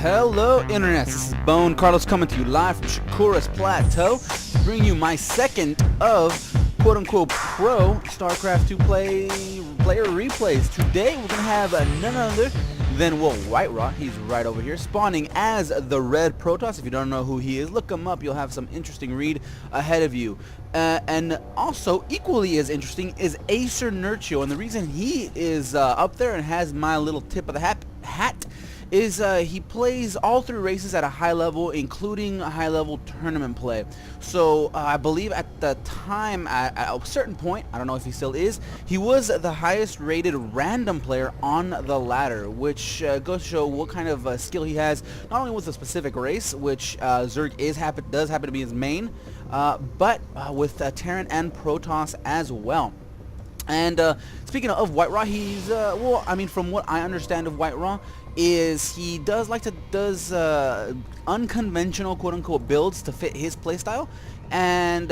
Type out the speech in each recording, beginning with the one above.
Hello Internet, this is Bone Carlos coming to you live from Shakura's Plateau, bringing you my second of quote-unquote pro StarCraft 2 player replays. Today we're going to have none other than, well, WhiteRa. He's right over here, spawning as the Red Protoss. If you don't know who he is, look him up. You'll have some interesting read ahead of you. And also, equally as interesting is AcerNerchio, and the reason he is up there and has my little tip of the hat is he plays all three races at a high level, including a high level tournament play. So I believe at the time, at a certain point, I don't know if he still is, he was the highest rated random player on the ladder, which goes to show what kind of skill he has, not only with a specific race, which Zerg does happen to be his main, but with Terran and Protoss as well. And speaking of WhiteRa, he's well, I mean, from what I understand of WhiteRa, is he does unconventional quote-unquote builds to fit his playstyle, and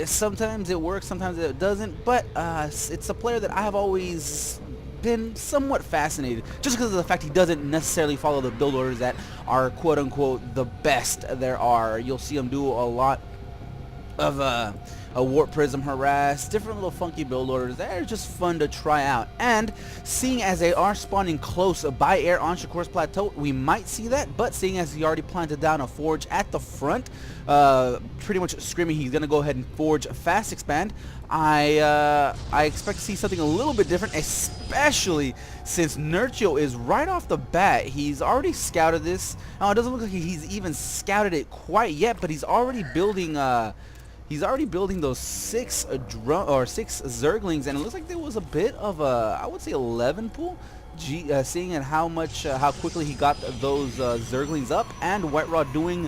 sometimes it works, sometimes it doesn't, but it's a player that I have always been somewhat fascinated, just because of the fact he doesn't necessarily follow the build orders that are quote-unquote the best there are. You'll see him do a lot of a Warp Prism Harass, different little funky build orders that are just fun to try out. And seeing as they are spawning close by air on Shakura's Plateau, we might see that, but seeing as he already planted down a forge at the front, pretty much screaming he's going to go ahead and forge a fast expand, I expect to see something a little bit different, especially since Nerchio is right off the bat. He's already scouted this. Now, it doesn't look like he's even scouted it quite yet, but he's already building those six Zerglings, and it looks like there was a bit of a, I would say, 11 pool. Seeing at how quickly he got those Zerglings up, and WhiteRa doing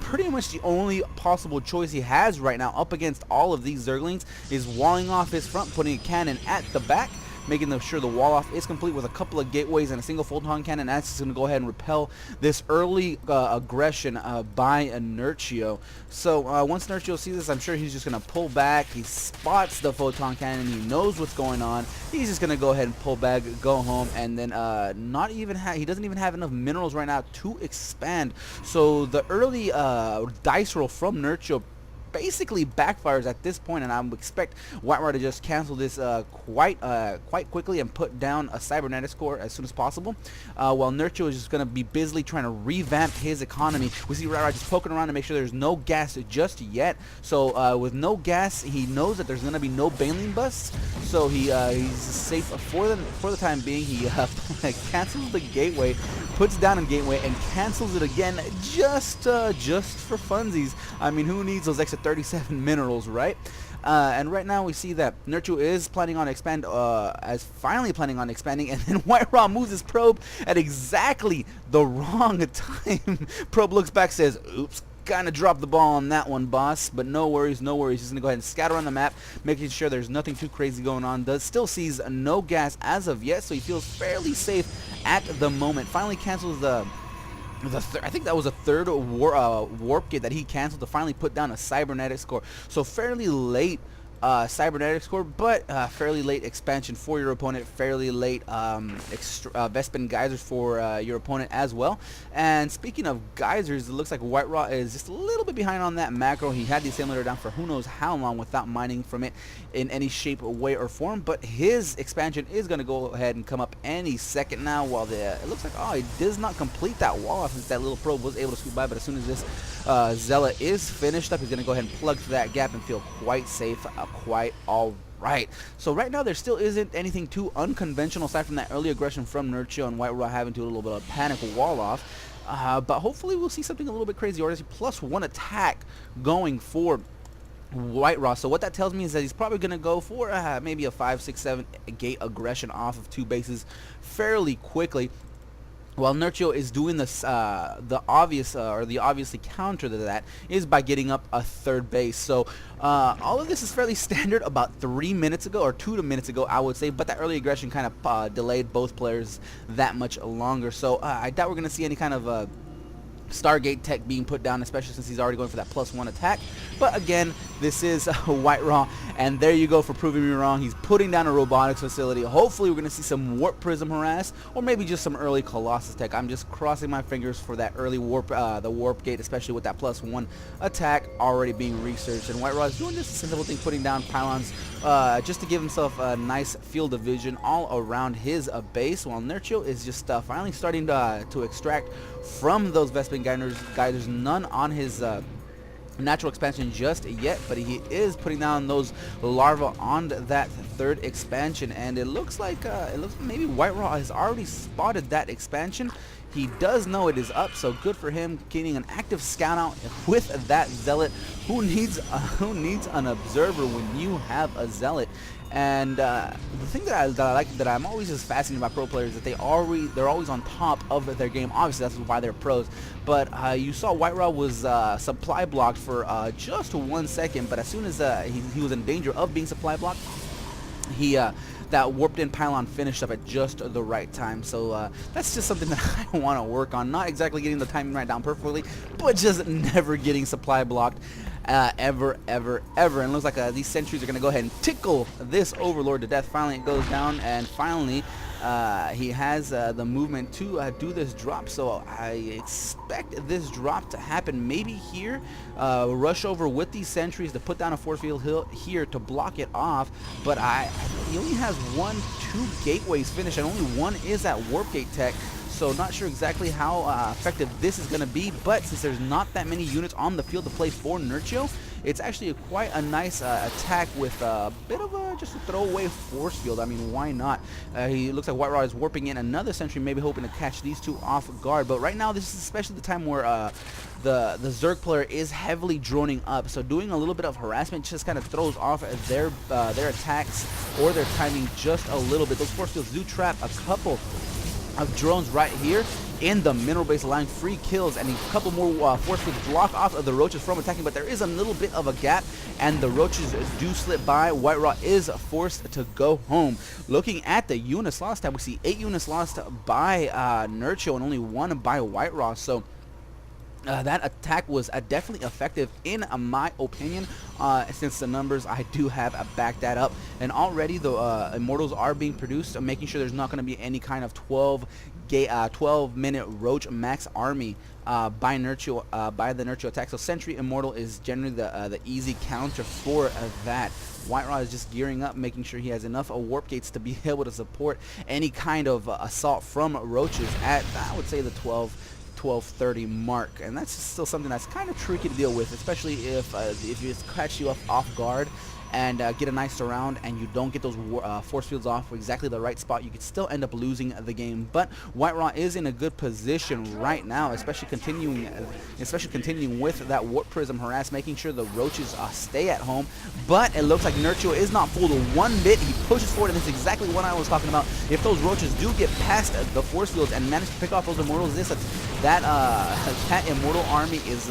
pretty much the only possible choice he has right now up against all of these Zerglings is walling off his front, putting a cannon at the back, making sure the wall off is complete with a couple of gateways and a single photon cannon. That's just going to go ahead and repel this early aggression by Nerchio. So once Nerchio sees this, I'm sure he's just going to pull back. He spots the photon cannon. He knows what's going on. He's just going to go ahead and pull back, go home, and then he doesn't even have enough minerals right now to expand. So the early dice roll from Nerchio basically backfires at this point, and I would expect WhiteRa to just cancel this quite quickly and put down a cybernetics core as soon as possible, while Nerchio is just going to be busily trying to revamp his economy. We see WhiteRa just poking around to make sure there's no gas just yet. So with no gas, he knows that there's going to be no baneling busts, so he's safe for the time being. He cancels the gateway, puts down a gateway, and cancels it again just for funsies. I mean, who needs those extra 37 minerals, right? And right now we see that Nerchio is planning on finally planning on expanding, and then WhiteRa moves his probe at exactly the wrong time. Probe looks back, says, "Oops, kind of dropped the ball on that one, boss," but no worries, no worries. He's going to go ahead and scatter on the map, making sure there's nothing too crazy going on. Still sees no gas as of yet, so he feels fairly safe at the moment. Finally cancels I think that was a third warp gate that he canceled to finally put down a cybernetics core. So fairly late cybernetics core, but fairly late expansion for your opponent, fairly late Vespin geysers for your opponent as well. And speaking of geysers, it looks like WhiteRa is just a little bit behind on that macro. He had the assimilator down for who knows how long without mining from it in any shape, way, or form, but his expansion is going to go ahead and come up any second now, while it looks like, he does not complete that wall off since that little probe was able to scoot by, but as soon as this Zealot is finished up, he's going to go ahead and plug through that gap and feel quite safe, quite all right. So right now there still isn't anything too unconventional aside from that early aggression from Nerchio and WhiteRa having to do a little bit of panic wall off, but hopefully we'll see something a little bit crazy, or is he +1 attack going for WhiteRa. So what that tells me is that he's probably going to go for maybe a 5, 6, 7 gate aggression off of 2 bases fairly quickly, while Nerchio is doing this, the obviously counter to that is by getting up a 3rd base. So all of this is fairly standard about 3 minutes ago, or 2 minutes ago, I would say, but that early aggression kind of delayed both players that much longer. So I doubt we're going to see any kind of Stargate tech being put down, especially since he's already going for that +1 attack. But again, this is WhiteRa, and there you go for proving me wrong. He's putting down a robotics facility. Hopefully we're going to see some Warp Prism harass, or maybe just some early Colossus tech. I'm just crossing my fingers for that early warp, the warp gate, especially with that +1 attack already being researched. And WhiteRa is doing this simple thing, putting down pylons just to give himself a nice field of vision all around his base, while Nerchio is just finally starting to extract from those Vespin geysers. None on his natural expansion just yet, but he is putting down those larvae on that third expansion, and it looks like maybe WhiteRa has already spotted that expansion. He does know it is up, so good for him getting an active scout out with that zealot. Who needs an observer when you have a zealot? And the thing that I like, that I'm always just fascinated about pro players, is that they're always on top of their game. Obviously, that's why they're pros. But you saw WhiteRa was supply blocked for just 1 second, but as soon as he was in danger of being supply blocked, he that warped in pylon finished up at just the right time. So that's just something that I want to work on. Not exactly getting the timing right down perfectly, but just never getting supply blocked ever. And it looks like these sentries are going to go ahead and tickle this overlord to death. Finally it goes down, and finally he has the movement to do this drop. So I expect this drop to happen maybe here. Rush over with these sentries to put down a force field here to block it off. But he only has 2 gateways finished, and only one is at warp gate tech. So not sure exactly how effective this is going to be, but since there's not that many units on the field to play for Nerchio, it's actually quite a nice attack with a bit of just a throwaway force field. I mean, why not? He looks like WhiteRa is warping in another sentry, maybe hoping to catch these two off guard. But right now, this is especially the time where the Zerg player is heavily droning up, so doing a little bit of harassment just kind of throws off their attacks or their timing just a little bit. Those force fields do trap a couple of drones right here in the mineral base line. Free kills, and a couple more force fields block off of the roaches from attacking, but there is a little bit of a gap, and the roaches do slip by. WhiteRa is forced to go home. Looking at the units lost tab, we see 8 units lost by Nerchio and only 1 by WhiteRa. So that attack was definitely effective in my opinion, since the numbers I do have back that up. And already the immortals are being produced, making sure there's not going to be any kind of 12-minute roach max army by Nerchio, by the Nerchio attack. So Sentry Immortal is generally the easy counter for that. WhiteRa is just gearing up, making sure he has enough warp gates to be able to support any kind of assault from roaches at, I would say, the 12:30 mark, and that's still something that's kind of tricky to deal with, especially if you just catch you off guard and get a nice surround and you don't get those force fields off for exactly the right spot. You could still end up losing the game. But WhiteRa is in a good position right now, especially continuing with that warp prism harass, making sure the roaches stay at home. But it looks like Nerchio is not fooled one bit. He pushes forward, and this is exactly what I was talking about. If those roaches do get past the force fields and manage to pick off those immortals, that immortal army is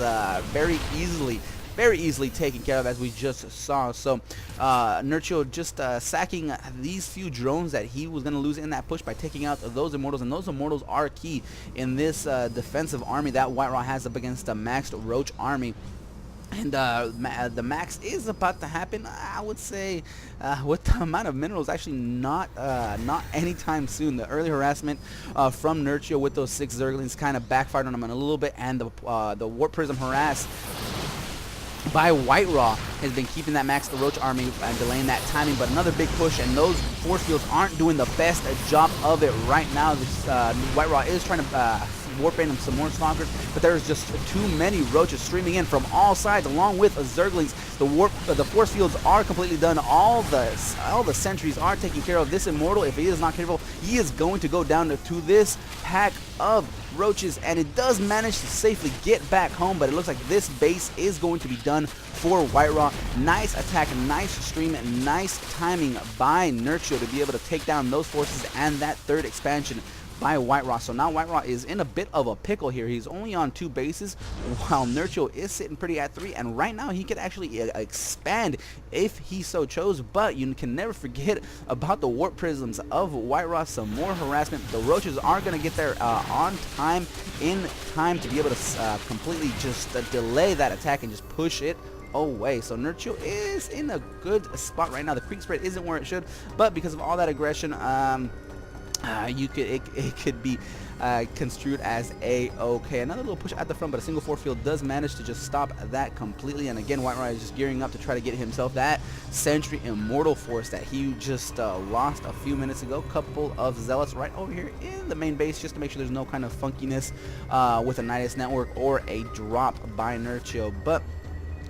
very easily taken care of, as we just saw. So Nerchio just sacking these few drones that he was going to lose in that push by taking out those immortals, and those immortals are key in this defensive army that WhiteRa has up against the maxed roach army. And the max is about to happen, I would say, with the amount of minerals, actually not anytime soon. The early harassment from Nerchio with those 6 Zerglings kind of backfired on him a little bit, and the Warp Prism harass by WhiteRa has been keeping that max the roach army and delaying that timing. But another big push, and those force fields aren't doing the best job of it right now. This WhiteRa is trying to warp in some more stalkers, but there's just too many roaches streaming in from all sides, along with Zerglings. The force fields are completely done. All the sentries are taken care of. This immortal, if he is not careful, he is going to go down to this pack of roaches, and it does manage to safely get back home. But it looks like this base is going to be done for WhiteRa. Nice attack, nice stream, nice timing by Nerchio to be able to take down those forces and that third expansion. by WhiteRa. So now WhiteRa is in a bit of a pickle here. He's only on 2 bases while Nerchio is sitting pretty at 3, and right now he could actually expand if he so chose, but you can never forget about the warp prisms of WhiteRa. Some more harassment. The roaches are going to get there on time, in time to be able to completely just delay that attack and just push it away. So Nerchio is in a good spot right now. The creep spread isn't where it should, but because of all that aggression, it could be construed as a-okay. Another little push at the front, but a single 4-field does manage to just stop that completely. And again, WhiteRa is just gearing up to try to get himself that Sentry Immortal Force that he just lost a few minutes ago. Couple of Zealots right over here in the main base just to make sure there's no kind of funkiness with a Nidus network or a drop by Nerchio. But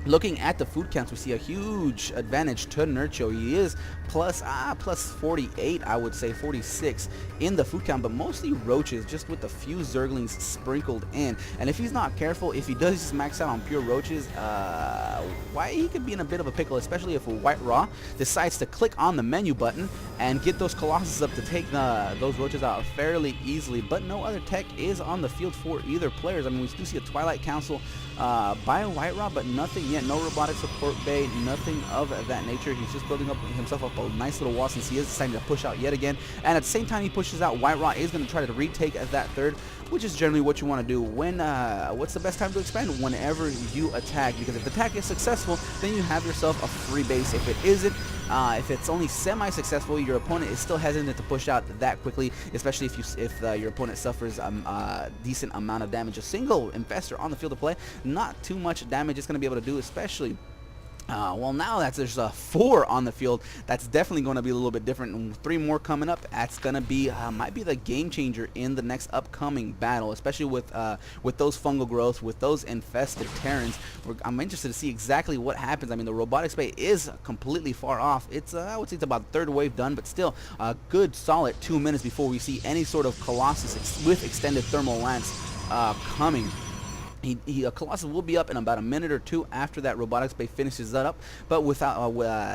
looking at the food counts, we see a huge advantage to Nerchio. He is plus 48, I would say 46 in the food count, but mostly roaches, just with a few Zerglings sprinkled in. And if he's not careful, if he does just max out on pure roaches, he could be in a bit of a pickle, especially if WhiteRa decides to click on the menu button and get those Colossus up to take those roaches out fairly easily. But no other tech is on the field for either players. I mean, we do see a Twilight Council by WhiteRa, but nothing yet. No robotic support bay, nothing of that nature. He's just building up himself up a nice little wall since he is deciding to push out yet again. And at the same time he pushes out, WhiteRa is going to try to retake that third, which is generally what you want to do when what's the best time to expand? Whenever you attack, because if the attack is successful, then you have yourself a free base. If it isn't, if it's only semi-successful, your opponent is still hesitant to push out that quickly, especially if your opponent suffers a decent amount of damage. A single infestor on the field of play, not too much damage it's going to be able to do, especially well, now that there's 4 on the field, that's definitely going to be a little bit different. And 3 more coming up, that's going to be might be the game changer in the next upcoming battle, especially with those fungal growths, with those infested Terrans. I'm interested to see exactly what happens. I mean, the robotics bay is completely far off. It's I would say it's about third wave done, but still a good solid 2 minutes before we see any sort of Colossus with extended thermal lance coming. A Colossus will be up in about a minute or 2 after that robotics bay finishes that up, but without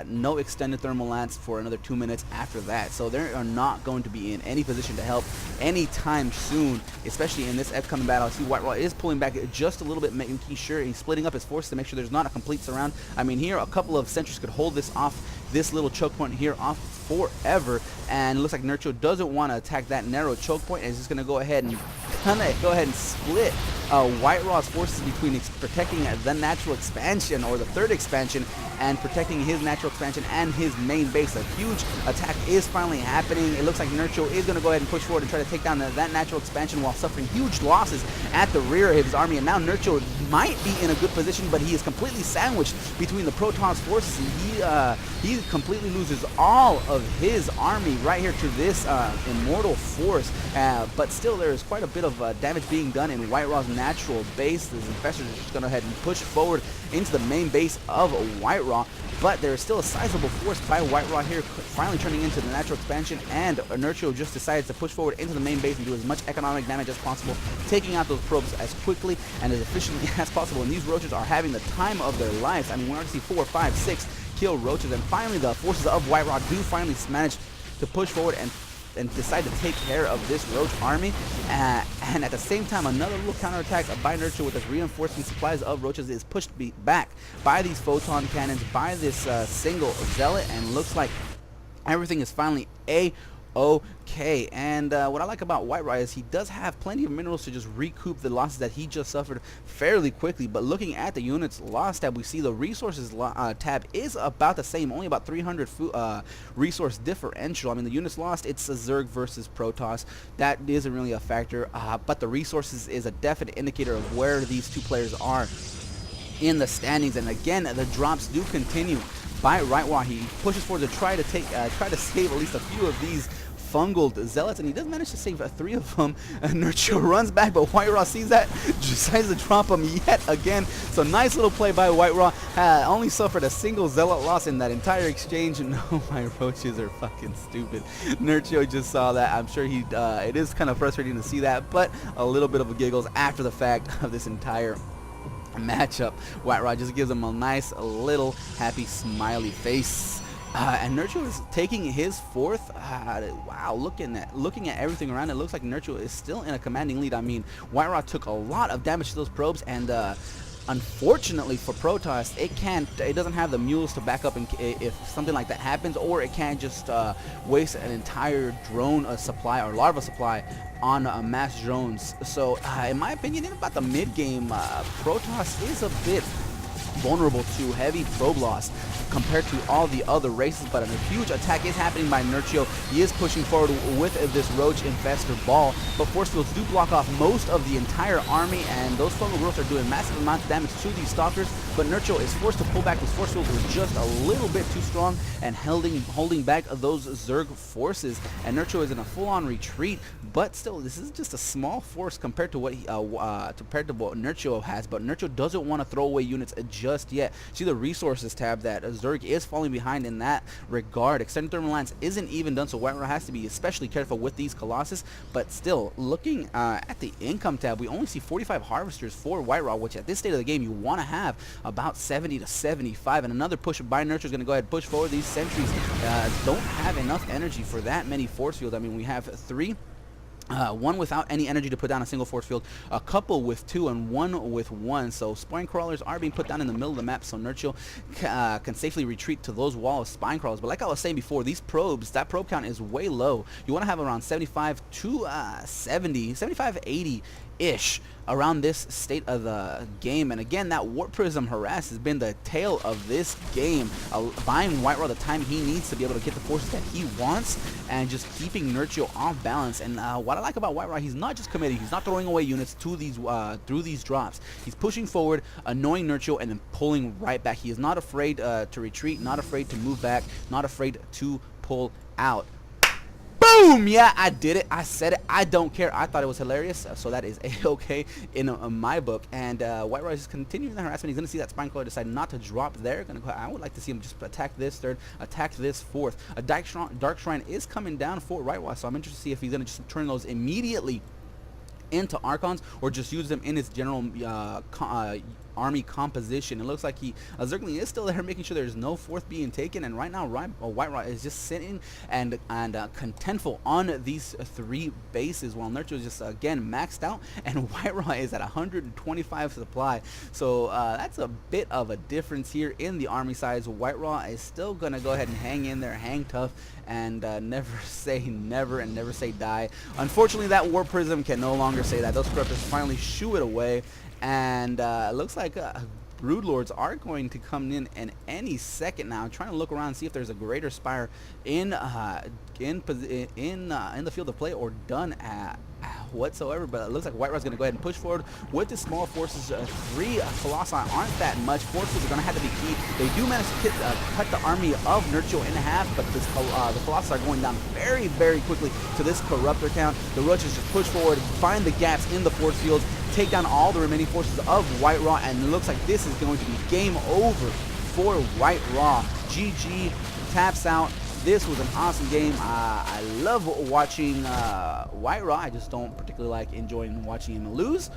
no extended thermal lance for another 2 minutes after that. So they are not going to be in any position to help anytime soon, especially in this upcoming battle. I see WhiteRa is pulling back just a little bit, making sure he's splitting up his forces to make sure there's not a complete surround. I mean, here a couple of sentries could hold this off, this little choke point here off forever, and it looks like Nerchio doesn't want to attack that narrow choke point and is just going to go ahead and split WhiteRa's forces between protecting the natural expansion, or the third expansion, and protecting his natural expansion and his main base. A huge attack is finally happening. It looks like Nerchio is going to go ahead and push forward and try to take down that natural expansion while suffering huge losses at the rear of his army. And now Nerchio might be in a good position, but he is completely sandwiched between the Protoss forces, and he completely loses all of his army right here to this immortal force. But still, there is quite a bit of damage being done in WhiteRa's natural base. The infestors are just going to go ahead and push forward into the main base of WhiteRa, but there is still a sizable force by WhiteRa here, finally turning into the natural expansion, and Nerchio just decides to push forward into the main base and do as much economic damage as possible, taking out those probes as quickly and as efficiently as possible. And these roaches are having the time of their lives. I mean, we're going to see 4, 5, 6 kill roaches, and finally the forces of WhiteRa do finally manage to push forward and decide to take care of this roach army, and at the same time another little counterattack by Nerchio with his reinforcing supplies of roaches is pushed back by these photon cannons, by this single zealot, and looks like everything is finally okay. And what I like about WhiteRa is he does have plenty of minerals to just recoup the losses that he just suffered fairly quickly. But looking at the units lost tab, we see the resources tab is about the same, only about 300 resource differential. I mean, the units lost, it's a Zerg versus Protoss. That isn't really a factor, but the resources is a definite indicator of where these two players are in the standings. And again, the drops do continue by WhiteRa. He pushes forward to try to save at least a few of these fungal zealots, and he does manage to save 3 of them. Nerchio runs back, but WhiteRa sees that, decides to drop him yet again. So nice little play by WhiteRa. Only suffered a single zealot loss in that entire exchange. No, my roaches are fucking stupid. Nerchio just saw that. I'm sure it is kind of frustrating to see that, but a little bit of a giggles after the fact of this entire matchup. WhiteRa just gives him a nice little happy smiley face. And Nerchio is taking his fourth. Wow, looking at everything around, it looks like Nerchio is still in a commanding lead. I mean, WhiteRa took a lot of damage to those probes, and unfortunately for Protoss, it doesn't have the mules to back up if something like that happens, or it can't just waste an entire drone supply or larva supply on mass drones. So in my opinion, in about the mid game, Protoss is a bit vulnerable to heavy probe loss compared to all the other races, but a huge attack is happening by Nerchio. He is pushing forward with this roach infestor ball, but force fields do block off most of the entire army, and those fungal growths are doing massive amounts of damage to these stalkers, but Nerchio is forced to pull back. Those force fields were just a little bit too strong and holding back those Zerg forces, and Nerchio is in a full-on retreat, but still, this is just a small force compared to what Nerchio has, but Nerchio doesn't want to throw away units just yet. See the resources tab that Zerg is falling behind in that regard. Extended thermal lance isn't even done, so WhiteRa has to be especially careful with these Colossus, but still, looking at the income tab, we only see 45 harvesters for WhiteRa, which at this state of the game, you want to have about 70 to 75, and another push by Nurture is going to go ahead and push forward. These sentries don't have enough energy for that many force fields. I mean, we have 3. One without any energy to put down a single force field, a couple with 2, and one with 1. So spine crawlers are being put down in the middle of the map, so Nerchio can safely retreat to those wall of spine crawlers. But like I was saying before, these probes, that probe count is way low. You want to have around 75 to 70, 75, 80-ish around this state of the game. And again, that Warp Prism harass has been the tail of this game, buying WhiteRa the time he needs to be able to get the forces that he wants, and just keeping Nerchio off balance. And what I like about WhiteRa, he's not just committing, he's not throwing away units to these through these drops. He's pushing forward, annoying Nerchio, and then pulling right back. He is not afraid to retreat, not afraid to move back, not afraid to pull out. Boom! Yeah, I did it. I said it. I don't care. I thought it was hilarious, so that is a-okay in my book. And WhiteRa is continuing the harassment. He's going to see that spine crawler decide not to drop there. I would like to see him just attack this third, attack this fourth. A Dark Shrine is coming down for WhiteRa, so I'm interested to see if he's going to just turn those immediately into Archons, or just use them in his general army composition. It looks like Zergling is still there, making sure there's no fourth being taken, and right now WhiteRa is just sitting and contentful on these 3 bases, while Nerchio is just again maxed out, and WhiteRa is at 125 supply. So that's a bit of a difference here in the army size. WhiteRa is still gonna go ahead and hang in there, hang tough, and never say never and never say die. Unfortunately, that Warp Prism can no longer say that. Those Corruptors finally shoo it away, and it looks like Broodlords are going to come in any second now. I'm trying to look around and see if there's a Greater Spire in the field of play or done at whatsoever, but it looks like WhiteRa's going to go ahead and push forward with the small forces. 3 Colossi aren't that much. Forces are going to have to be key. They do manage to cut the army of Nerchio in half, but the Colossi are going down very, very quickly to this Corruptor count. The Roaches just push forward, find the gaps in the force fields, take down all the remaining forces of WhiteRa, and it looks like this is going to be game over for WhiteRa. GG, taps out. This was an awesome game. I love watching WhiteRa. I just don't particularly like enjoying watching him lose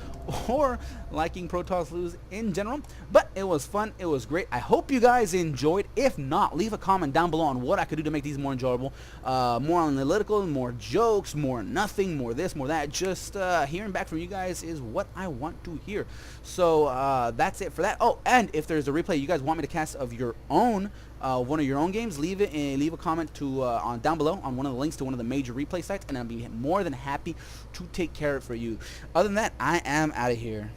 or liking Protoss lose in general. But it was fun. It was great. I hope you guys enjoyed. If not, leave a comment down below on what I could do to make these more enjoyable. More analytical, more jokes, more nothing, more this, more that. Just hearing back from you guys is what I want to hear. So that's it for that. Oh, and if there's a replay you guys want me to cast of your own, one of your own games, leave it and leave a comment to on down below on one of the links to one of the major replay sites, and I'll be more than happy to take care of it for you. Other than that, I am out of here.